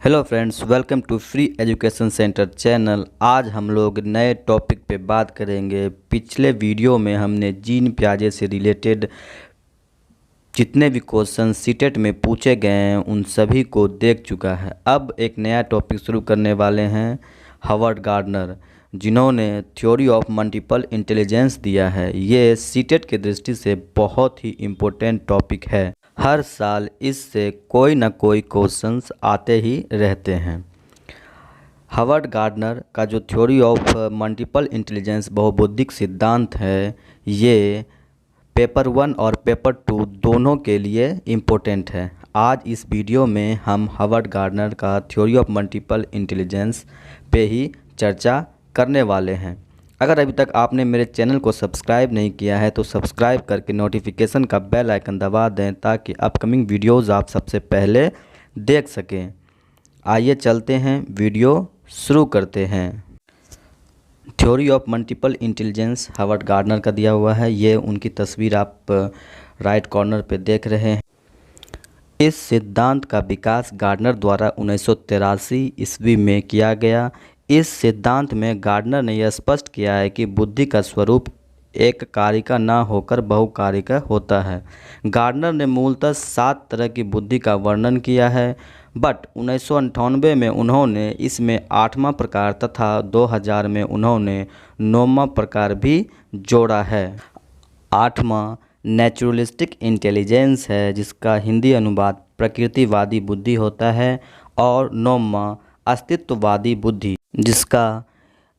Hello friends, welcome to free education centre channel. आज हम लोग नए टॉपिक पे बात करेंगे। पिछले वीडियो में हमने जीन पियाजे से रिलेटेड जितने भी क्वेश्चन सीटेट में पूछे गए हैं उन सभी को देख चुका है। अब एक नया टॉपिक शुरू करने वाले हैं हावर्ड गार्डनर, जिन्होंने थ्योरी ऑफ मल्टीपल इंटेलिजेंस दिया है। ये सीटेट की दृष्टि से बहुत ही इम्पोर्टेंट टॉपिक है। हर साल इससे कोई ना कोई क्वेश्चंस आते ही रहते हैं। हावर्ड गार्डनर का जो थ्योरी ऑफ मल्टीपल इंटेलिजेंस बहुबुद्धिक सिद्धांत है, ये पेपर 1 और पेपर 2 दोनों के लिए इम्पोर्टेंट है। आज इस वीडियो में हम हावर्ड गार्डनर का थ्योरी ऑफ मल्टीपल इंटेलिजेंस पे ही चर्चा करने वाले हैं। अगर अभी तक आपने मेरे चैनल को सब्सक्राइब नहीं किया है तो सब्सक्राइब करके नोटिफिकेशन का बेल आइकन दबा दें ताकि अपकमिंग वीडियोज़ आप सबसे पहले देख सकें। आइए चलते हैं, वीडियो शुरू करते हैं। Theory of multiple intelligence Howard Gardner का दिया हुआ है। ये उनकी तस्वीर आप राइट कॉर्नर पे देख रहे हैं। इस सिद्धांत का विकास गार्डनर द्वारा 1983 ईस्वी में किया गया। इस सिद्धांत में गार्डनर ने यह स्पष्ट किया है कि बुद्धि का स्वरूप एक कारिका न होकर बहुकारिका होता है। गार्डनर ने मूलतः 7 तरह की बुद्धि का वर्णन किया है, बट 1998 में उन्होंने इसमें 8वां प्रकार तथा 2000 में उन्होंने 9वां प्रकार भी जोड़ा है। 8वां नेचुरलिस्टिक इंटेलिजेंस है, जिसका हिंदी अनुवाद प्रकृतिवादी बुद्धि होता है, और 9वां अस्तित्ववादी बुद्धि, जिसका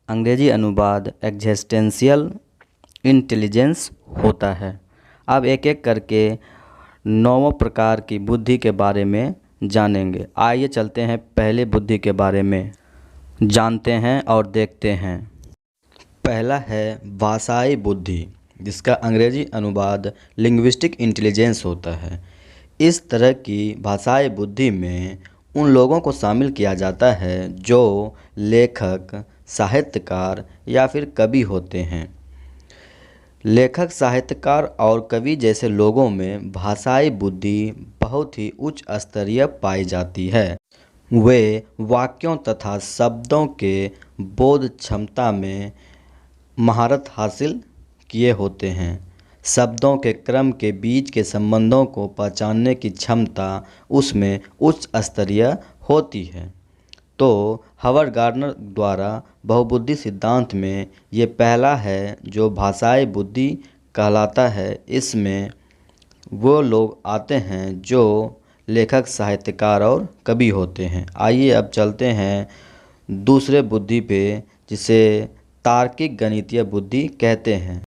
अंग्रेजी अनुवाद एग्जिस्टेंशियल इंटेलिजेंस होता है। अब एक एक करके 9 प्रकार की बुद्धि के बारे में जानेंगे। आइए चलते हैं, पहले बुद्धि के बारे में जानते हैं और देखते हैं। पहला है भाषाई बुद्धि, जिसका अंग्रेजी अनुवाद लिंग्विस्टिक इंटेलिजेंस होता है। इस तरह की भाषाई बुद्धि में उन लोगों को शामिल किया जाता है जो लेखक, साहित्यकार या फिर कवि होते हैं। लेखक, साहित्यकार और कवि जैसे लोगों में भाषाई बुद्धि बहुत ही उच्च स्तरीय पाई जाती है। वे वाक्यों तथा शब्दों के बोध क्षमता में महारत हासिल किए होते हैं। शब्दों के क्रम के बीच के संबंधों को पहचानने की क्षमता उसमें उच्च स्तरीय होती है। तो हावर्ड गार्डनर द्वारा बहुबुद्धि सिद्धांत में ये पहला है जो भाषाई बुद्धि कहलाता है। इसमें वो लोग आते हैं जो लेखक, साहित्यकार और कवि होते हैं। आइए अब चलते हैं दूसरे बुद्धि पे, जिसे तार्किक गणितीय बुद्धि कहते हैं,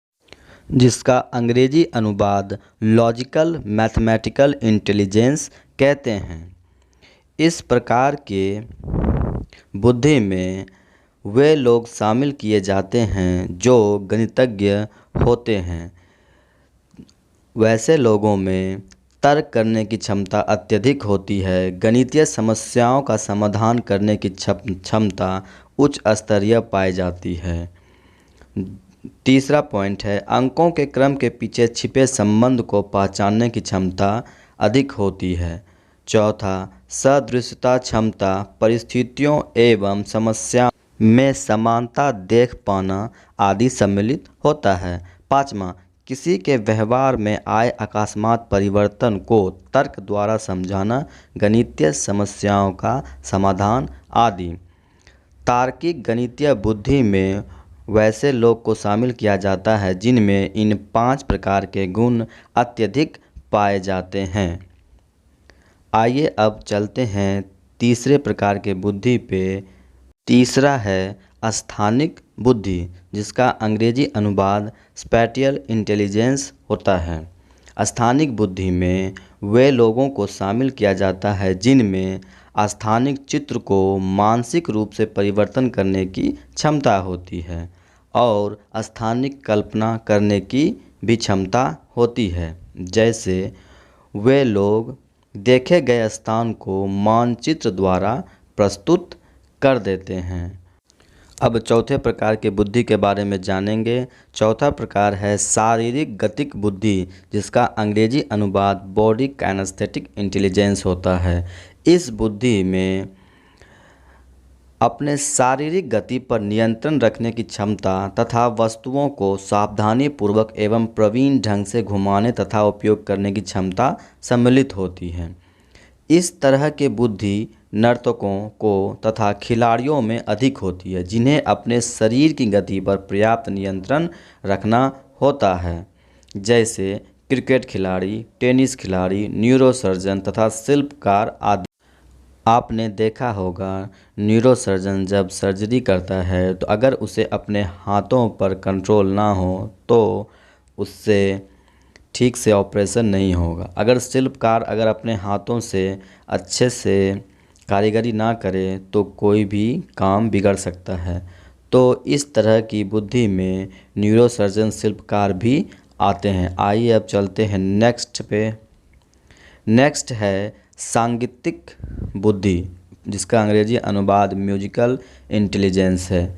जिसका अंग्रेजी अनुवाद लॉजिकल मैथमेटिकल इंटेलिजेंस कहते हैं। इस प्रकार के बुद्धि में वे लोग शामिल किए जाते हैं जो गणितज्ञ होते हैं। वैसे लोगों में तर्क करने की क्षमता अत्यधिक होती है। गणितीय समस्याओं का समाधान करने की क्षमता उच्च स्तरीय पाई जाती है। तीसरा पॉइंट है अंकों के क्रम के पीछे छिपे संबंध को पहचानने की क्षमता अधिक होती है। चौथा, सदृशता क्षमता, परिस्थितियों एवं समस्या में समानता देख पाना आदि सम्मिलित होता है। पाँचवा, किसी के व्यवहार में आए अकस्मात परिवर्तन को तर्क द्वारा समझाना, गणितीय समस्याओं का समाधान आदि। तार्किक गणितीय बुद्धि में वैसे लोग को शामिल किया जाता है जिनमें इन 5 प्रकार के गुण अत्यधिक पाए जाते हैं। आइए अब चलते हैं तीसरे प्रकार के बुद्धि पे। तीसरा है स्थानिक बुद्धि, जिसका अंग्रेजी अनुवाद स्पैटियल इंटेलिजेंस होता है। स्थानिक बुद्धि में वे लोगों को शामिल किया जाता है जिनमें स्थानिक चित्र को मानसिक रूप से परिवर्तन करने की क्षमता होती है और स्थानिक कल्पना करने की भी क्षमता होती है। जैसे वे लोग देखे गए स्थान को मानचित्र द्वारा प्रस्तुत कर देते हैं। अब चौथे प्रकार के बुद्धि के बारे में जानेंगे। चौथा प्रकार है शारीरिक गतिक बुद्धि, जिसका अंग्रेजी अनुवाद बॉडी काइनेस्थेटिक इंटेलिजेंस होता है। इस बुद्धि में अपने शारीरिक गति पर नियंत्रण रखने की क्षमता तथा वस्तुओं को सावधानीपूर्वक एवं प्रवीण ढंग से घुमाने तथा उपयोग करने की क्षमता सम्मिलित होती है। इस तरह के बुद्धि नर्तकों को तथा खिलाड़ियों में अधिक होती है, जिन्हें अपने शरीर की गति पर पर्याप्त नियंत्रण रखना होता है, जैसे क्रिकेट खिलाड़ी, टेनिस खिलाड़ी, न्यूरोसर्जन तथा शिल्पकार आदि। आपने देखा होगा न्यूरोसर्जन जब सर्जरी करता है तो अगर उसे अपने हाथों पर कंट्रोल ना हो तो उससे ठीक से ऑपरेशन नहीं होगा। अगर शिल्पकार अगर अपने हाथों से अच्छे से कारीगरी ना करे तो कोई भी काम बिगड़ सकता है। तो इस तरह की बुद्धि में न्यूरोसर्जन शिल्पकार भी आते हैं। आइए अब चलते हैं नेक्स्ट पे। नेक्स्ट है सांगीतिक बुद्धि, जिसका अंग्रेजी अनुवाद म्यूजिकल इंटेलिजेंस है।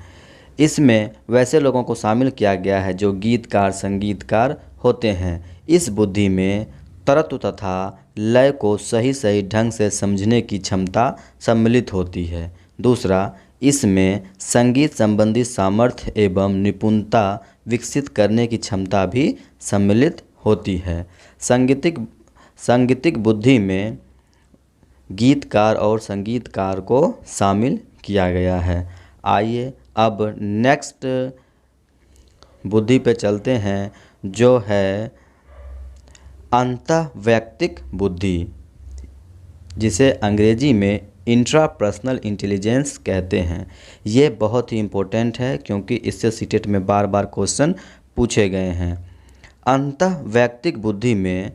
इसमें वैसे लोगों को शामिल किया गया है जो गीतकार संगीतकार होते हैं। इस बुद्धि में तर्क तथा लय को सही सही ढंग से समझने की क्षमता सम्मिलित होती है। दूसरा, इसमें संगीत संबंधी सामर्थ्य एवं निपुणता विकसित करने की क्षमता भी सम्मिलित होती है। सांगीतिक बुद्धि में गीतकार और संगीतकार को शामिल किया गया है। आइए अब नेक्स्ट बुद्धि पे चलते हैं, जो है अंतःवैयक्तिक बुद्धि, जिसे अंग्रेजी में इंट्रापर्सनल इंटेलिजेंस कहते हैं। ये बहुत ही इम्पोर्टेंट है क्योंकि इससे सीटेट में बार बार क्वेश्चन पूछे गए हैं। अंतःवैयक्तिक बुद्धि में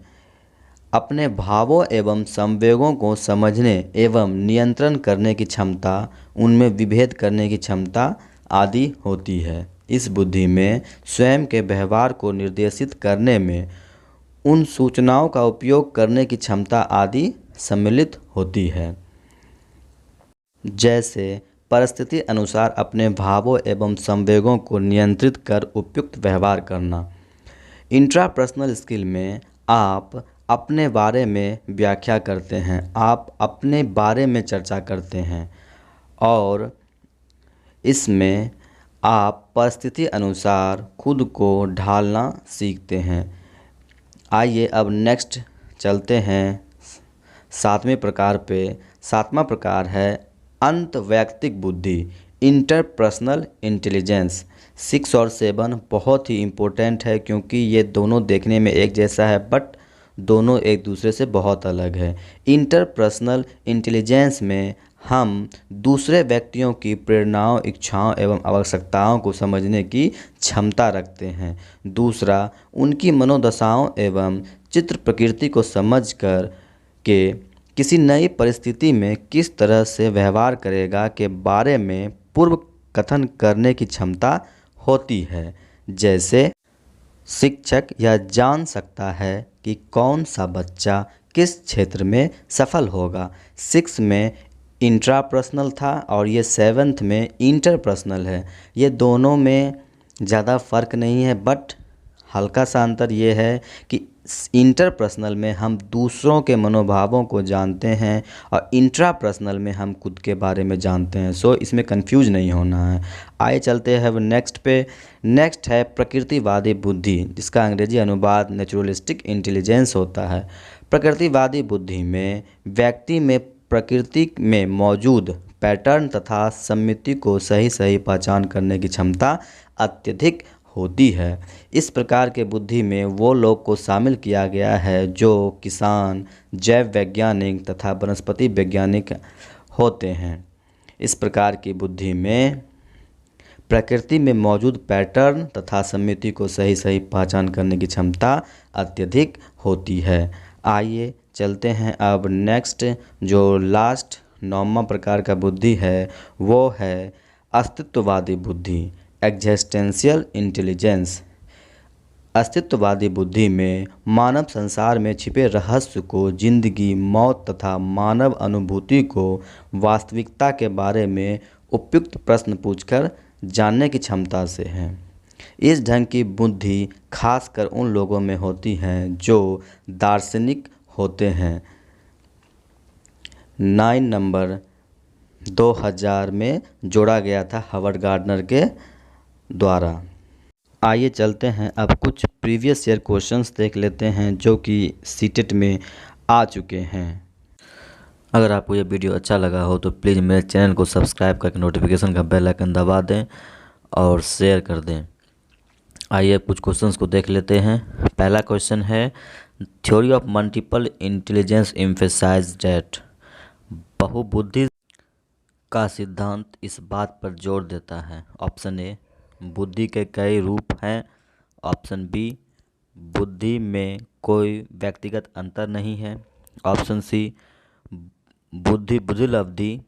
अपने भावों एवं संवेगों को समझने एवं नियंत्रण करने की क्षमता, उनमें विभेद करने की क्षमता आदि होती है। इस बुद्धि में स्वयं के व्यवहार को निर्देशित करने में उन सूचनाओं का उपयोग करने की क्षमता आदि सम्मिलित होती है, जैसे परिस्थिति अनुसार अपने भावों एवं संवेगों को नियंत्रित कर उपयुक्त व्यवहार करना। इंट्रापर्सनल स्किल में आप अपने बारे में व्याख्या करते हैं, आप अपने बारे में चर्चा करते हैं और इसमें आप परिस्थिति अनुसार खुद को ढालना सीखते हैं। आइए अब नेक्स्ट चलते हैं सातवें प्रकार पे। सातवां प्रकार है अंतःवैयक्तिक बुद्धि, इंटरपर्सनल इंटेलिजेंस। 6 और 7 बहुत ही इम्पोर्टेंट है क्योंकि ये दोनों देखने में एक जैसा है बट दोनों एक दूसरे से बहुत अलग है। इंटरपर्सनल इंटेलिजेंस में हम दूसरे व्यक्तियों की प्रेरणाओं, इच्छाओं एवं आवश्यकताओं को समझने की क्षमता रखते हैं। दूसरा, उनकी मनोदशाओं एवं चित्र प्रकृति को समझकर के किसी नई परिस्थिति में किस तरह से व्यवहार करेगा के बारे में पूर्व कथन करने की क्षमता होती है। जैसे शिक्षक यह जान सकता है कि कौन सा बच्चा किस क्षेत्र में सफल होगा। 6 में इंट्रापर्सनल था और ये 7th में इंटरपर्सनल है। ये दोनों में ज़्यादा फ़र्क नहीं है बट हल्का सा अंतर ये है कि इंटरपर्सनल में हम दूसरों के मनोभावों को जानते हैं और इंट्रापर्सनल में हम खुद के बारे में जानते हैं। सो इसमें कंफ्यूज नहीं होना है। आइए चलते हैं अब नेक्स्ट पे। नेक्स्ट है प्रकृतिवादी बुद्धि, जिसका अंग्रेजी अनुवाद नेचुरलिस्टिक इंटेलिजेंस होता है। प्रकृतिवादी बुद्धि में व्यक्ति में प्रकृति में मौजूद पैटर्न तथा सम्मिति को सही सही पहचान करने की क्षमता अत्यधिक होती है। इस प्रकार के बुद्धि में वो लोग को शामिल किया गया है जो किसान, जैव वैज्ञानिक तथा वनस्पति वैज्ञानिक होते हैं। इस प्रकार की बुद्धि में प्रकृति में मौजूद पैटर्न तथा सम्मिति को सही सही पहचान करने की क्षमता अत्यधिक होती है। आइए चलते हैं अब नेक्स्ट, जो लास्ट 9वां प्रकार का बुद्धि है वो है अस्तित्ववादी बुद्धि, एग्जिस्टेंशियल इंटेलिजेंस। अस्तित्ववादी बुद्धि में मानव संसार में छिपे रहस्य को, जिंदगी, मौत तथा मानव अनुभूति को, वास्तविकता के बारे में उपयुक्त प्रश्न पूछकर जानने की क्षमता से है। इस ढंग की बुद्धि खासकर उन लोगों में होती है जो दार्शनिक होते हैं। 9 नंबर 2000 में जोड़ा गया था हावर्ड गार्डनर के द्वारा। आइए चलते हैं अब कुछ प्रीवियस ईयर क्वेश्चंस देख लेते हैं जो कि सीटेट में आ चुके हैं। अगर आपको ये वीडियो अच्छा लगा हो तो प्लीज़ मेरे चैनल को सब्सक्राइब करके नोटिफिकेशन का बेल आइकन दबा दें और शेयर कर दें। आइए कुछ क्वेश्चंस को देख लेते हैं। पहला क्वेश्चन है, theory of multiple intelligence emphasize that. बहुबुद्धि का सिद्धांत इस बात पर जोर देता है। ऑप्शन ए, बुद्धि के कई रूप हैं। ऑप्शन बी, बुद्धि में कोई व्यक्तिगत अंतर नहीं है। ऑप्शन सी, बुद्धिल अवधि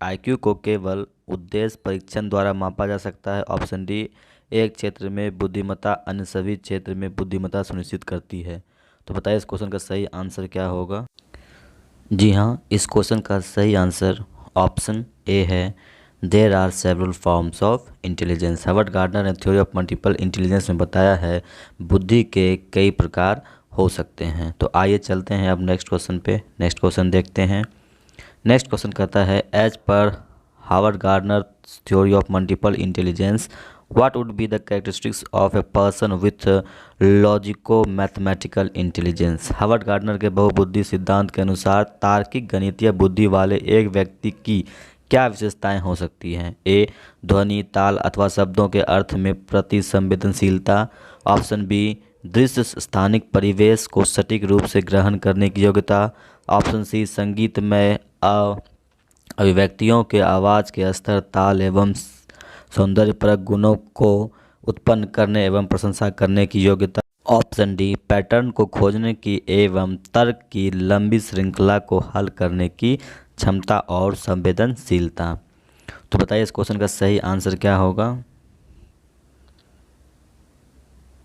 आईक्यू को केवल उद्देश्य परीक्षण द्वारा मापा जा सकता है। ऑप्शन डी, एक क्षेत्र में बुद्धिमत्ता अन्य सभी क्षेत्र में बुद्धिमत्ता सुनिश्चित करती है। तो बताइए इस क्वेश्चन का सही आंसर क्या होगा। जी हाँ, इस क्वेश्चन का सही आंसर ऑप्शन ए है, there are several forms of intelligence. Howard Gardner ने थ्योरी ऑफ मल्टीपल इंटेलिजेंस में बताया है बुद्धि के कई प्रकार हो सकते हैं। तो आइए चलते हैं अब नेक्स्ट क्वेश्चन पे। नेक्स्ट क्वेश्चन देखते हैं। नेक्स्ट क्वेश्चन कहता है, as per Howard Gardner theory of multiple intelligence what would be the characteristics of a person with logico mathematical intelligence. Howard Gardner के बहुबुद्धि सिद्धांत के अनुसार तार्किक गणितीय बुद्धि वाले एक व्यक्ति की क्या विशेषताएं हो सकती हैं। ए, ध्वनि, ताल अथवा शब्दों के अर्थ में प्रति संवेदनशीलता। ऑप्शन बी, दृश्य स्थानिक परिवेश को सटीक रूप से ग्रहण करने की योग्यता। ऑप्शन सी, संगीतमय अभिव्यक्तियों के आवाज़ के स्तर, ताल एवं सौंदर्यपरक गुणों को उत्पन्न करने एवं प्रशंसा करने की योग्यता। ऑप्शन डी, पैटर्न को खोजने की एवं तर्क की लंबी श्रृंखला को हल करने की क्षमता और संवेदनशीलता। तो बताइए इस क्वेश्चन का सही आंसर क्या होगा।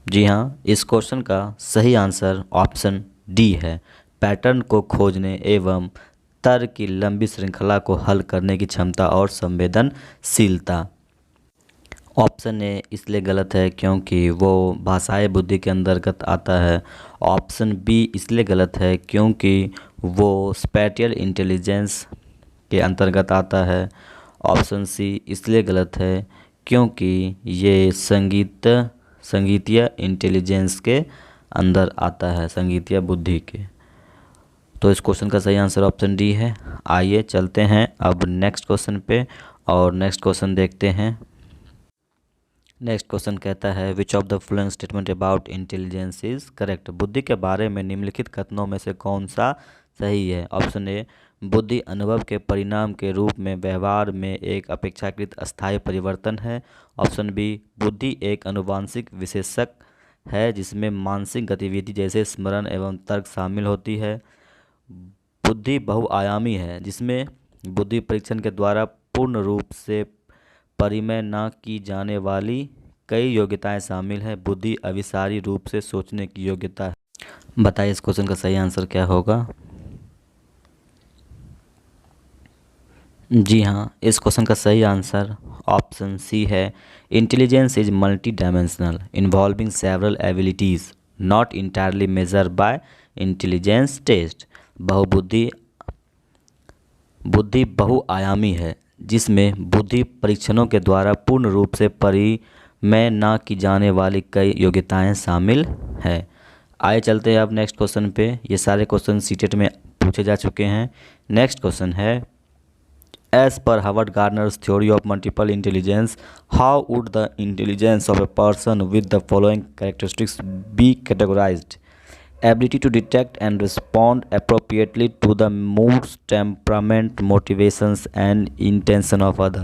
जी हाँ, इस क्वेश्चन का सही आंसर ऑप्शन डी है, पैटर्न को खोजने एवं तर्क की लंबी श्रृंखला को हल करने की क्षमता और संवेदनशीलता। ऑप्शन ए इसलिए गलत है क्योंकि वो भाषाई बुद्धि के अंतर्गत आता है। ऑप्शन बी इसलिए गलत है क्योंकि वो स्पैटियल इंटेलिजेंस के अंतर्गत आता है। ऑप्शन सी इसलिए गलत है क्योंकि ये संगीतीय इंटेलिजेंस के अंदर आता है, संगीतीय बुद्धि के। तो इस क्वेश्चन का सही आंसर ऑप्शन डी है। आइए चलते हैं अब नेक्स्ट क्वेश्चन पे और नेक्स्ट क्वेश्चन देखते हैं। नेक्स्ट क्वेश्चन कहता है, which of the following statement about intelligence is correct. बुद्धि के बारे में निम्नलिखित कथनों में से कौन सा सही है। ऑप्शन ए, बुद्धि अनुभव के परिणाम के रूप में व्यवहार में एक अपेक्षाकृत अस्थायी परिवर्तन है। ऑप्शन बी, बुद्धि एक आनुवांशिक विशेषक है जिसमें मानसिक गतिविधि जैसे स्मरण एवं तर्क शामिल होती है। बुद्धि बहुआयामी है जिसमें बुद्धि परीक्षण के द्वारा पूर्ण रूप से परिमेय न की जाने वाली कई योग्यताएं शामिल हैं। बुद्धि अविसारी रूप से सोचने की योग्यता है। बताइए इस क्वेश्चन का सही आंसर क्या होगा। जी हाँ, इस क्वेश्चन का सही आंसर ऑप्शन सी है, intelligence is multi dimensional involving several abilities not entirely measure by intelligence test. बुद्धि बहुआयामी है जिसमें बुद्धि परीक्षणों के द्वारा पूर्ण रूप से परिमेय न की जाने वाली कई योग्यताएं शामिल है। आइए चलते हैं अब नेक्स्ट क्वेश्चन पे। ये सारे क्वेश्चन सीटेट में पूछे जा चुके हैं। नेक्स्ट क्वेश्चन है, as per Howard Gardner's theory of multiple intelligence how would the intelligence of a person with the following characteristics be categorised. Ability to detect and respond appropriately to the moods, temperament, motivations and intention of other।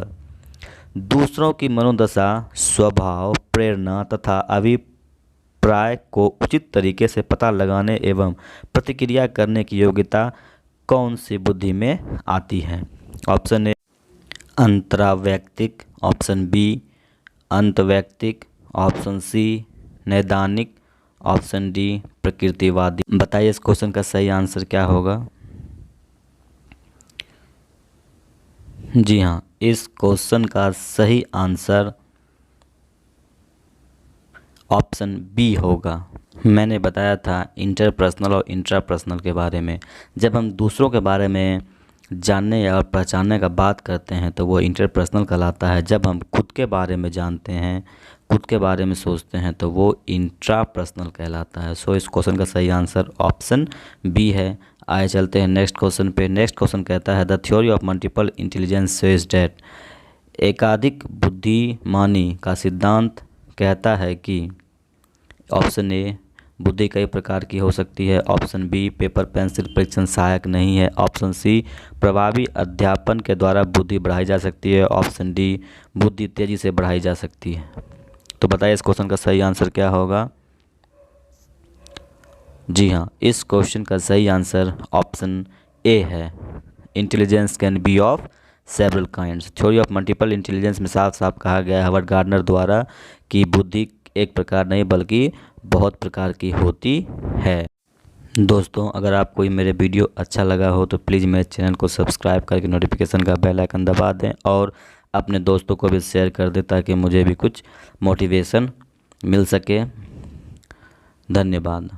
दूसरों की मनोदशा, स्वभाव, प्रेरणा तथा अभिप्राय को उचित तरीके से पता लगाने एवं प्रतिक्रिया करने की योग्यता कौन सी बुद्धि में आती है। ऑप्शन ए, अंतरावैयक्तिक। ऑप्शन बी, अंतवैयक्तिक। ऑप्शन सी, नैदानिक। ऑप्शन डी, प्रकृतिवादी। बताइए इस क्वेश्चन का सही आंसर क्या होगा। जी हाँ, इस क्वेश्चन का सही आंसर ऑप्शन बी होगा। मैंने बताया था इंटरपर्सनल और इंट्रापर्सनल के बारे में। जब हम दूसरों के बारे में जानने या पहचानने का बात करते हैं तो वो इंटरपर्सनल कहलाता है। जब हम खुद के बारे में जानते हैं, खुद के बारे में सोचते हैं तो वो इंट्रापर्सनल कहलाता है। सो इस क्वेश्चन का सही आंसर ऑप्शन बी है। आए चलते हैं नेक्स्ट क्वेश्चन पे। नेक्स्ट क्वेश्चन कहता है the theory of multiple intelligence says that, एकाधिक बुद्धिमानी का सिद्धांत कहता है कि ऑप्शन ए बुद्धि कई प्रकार की हो सकती है, ऑप्शन बी पेपर पेंसिल परीक्षण सहायक नहीं है, ऑप्शन सी प्रभावी अध्यापन के द्वारा बुद्धि बढ़ाई जा सकती है, ऑप्शन डी बुद्धि तेजी से बढ़ाई जा सकती है। तो बताइए इस क्वेश्चन का सही आंसर क्या होगा। जी हाँ, इस क्वेश्चन का सही आंसर ऑप्शन ए है। Intelligence can be of several kinds. Theory of multiple intelligence में साफ साफ कहा गया है हार्वर्ड गार्डनर द्वारा कि बुद्धि एक प्रकार नहीं बल्कि बहुत प्रकार की होती है। दोस्तों, अगर आपको ये मेरे वीडियो अच्छा लगा हो तो प्लीज़ मेरे चैनल को सब्सक्राइब करके नोटिफिकेशन का बेल आइकन दबा दें और अपने दोस्तों को भी शेयर कर दें ताकि मुझे भी कुछ मोटिवेशन मिल सके। धन्यवाद।